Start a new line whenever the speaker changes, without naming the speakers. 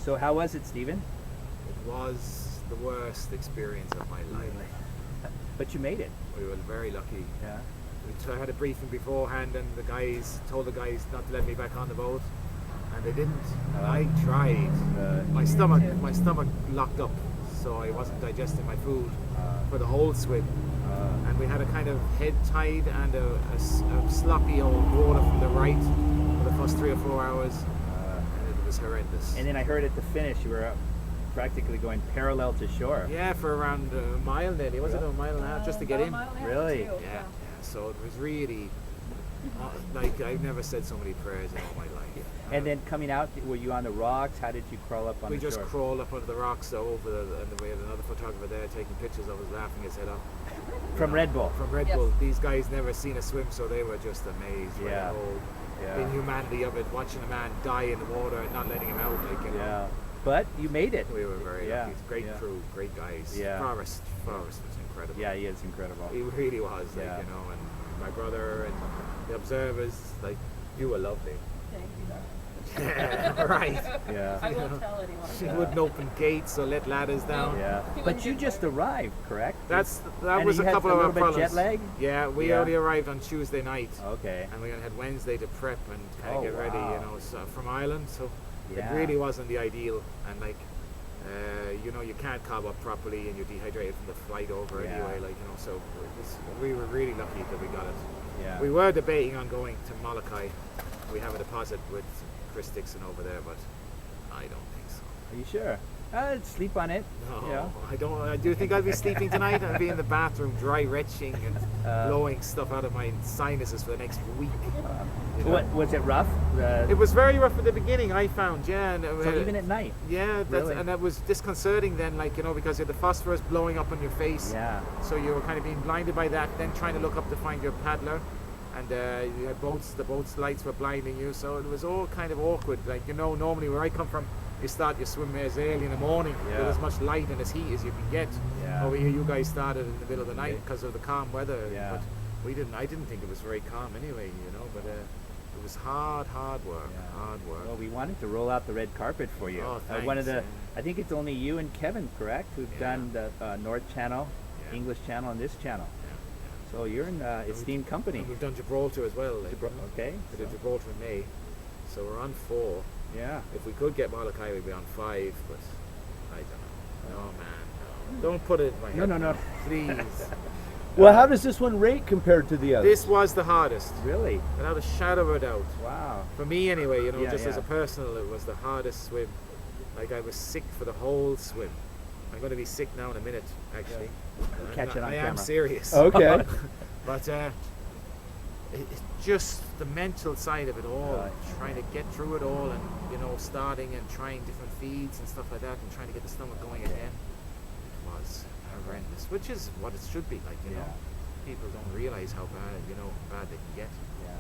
So how was it, Stephen?
It was the worst experience of my life.
But you made it.
We were very lucky.
Yeah.
I had a briefing beforehand, and the guys told the guys not to let me back on the boat, and they didn't. I tried. My stomach locked up, so I wasn't digesting my food for the whole swim. And we had a kind of head tide and a sloppy old water from the right for the first 3 or 4 hours, and it was horrendous.
And then I heard at the finish you were practically going parallel to shore.
Yeah, for around a mile nearly. Was it a mile and a half just to get in?
Really?
Yeah. So it was really like I've never said so many prayers in all my life.
And then coming out, were you on the rocks? How did you crawl up on the shore?
We just crawled up under the rocks over and we had another photographer there taking pictures. I was laughing his head off.
From Red Bull?
From Red Bull. These guys never seen a swim, so they were just amazed by the whole inhumanity of it, watching a man die in the water and not letting him out.
Yeah. But you made it.
We were very lucky. Great crew, great guys.
Yeah.
Forrest was incredible.
Yeah, he is incredible.
He really was, and my brother and the observers, you were lovely.
Thank you.
Yeah, right.
Yeah.
I won't tell anyone.
She wouldn't open gates or let ladders down.
Yeah. But you just arrived, correct?
That
and
was a couple of our
problems. Jet lag?
Yeah, we only arrived on Tuesday night.
Okay.
And we had Wednesday to prep and kind of get ready, so from Ireland. So it really wasn't the ideal. And you can't carb up properly, and you're dehydrated from the flight over anyway. So we were really lucky that we got it.
Yeah.
We were debating on going to Molokai. We have a deposit with Chris Dixon over there, but I don't think so.
Are you sure? I'd sleep on it.
No, I don't. I do think I'll be sleeping tonight. I'll be in the bathroom dry retching and blowing stuff out of my sinuses for the next week.
What was it rough?
It was very rough at the beginning, I found. Yeah, and
so even at night.
Yeah, and that was disconcerting then, because you had the phosphorus blowing up on your face.
Yeah.
So you were kind of being blinded by that, then trying to look up to find your paddler. And you had the boat's lights were blinding you, so it was all kind of awkward. Normally where I come from, you start your swim as early in the morning with as much light and as heat as you can get.
Yeah.
Over here, you guys started in the middle of the night because of the calm weather.
Yeah.
But we didn't. I didn't think it was very calm anyway. But it was hard work.
Yeah.
Hard work.
Well, we wanted to roll out the red carpet for you.
Oh, thanks.
I think it's only you and Kevin, correct, who've done the North Channel, English Channel, and this channel. So you're in esteemed company.
And we've done Gibraltar as well.
Okay.
We did Gibraltar in May, so we're on 4.
Yeah.
If we could get Molokai, we'd be on 5, but I don't know. No, man, no. Don't put it in my head.
No.
Please.
Well, how does this one rate compared to the others?
This was the hardest.
Really?
Without a shadow of a doubt.
Wow.
For me anyway, just as
yeah.
a personal, it was the hardest swim. I was sick for the whole swim. I'm going to be sick now in a minute, actually.
Catch it on
I
camera.
am serious.
Okay.
But it's just the mental side of it all, trying to get through it all, and starting and trying different feeds and stuff like that, and trying to get the stomach going again. It was horrendous, which is what it should be like. People don't realize how bad they can get.
Yeah.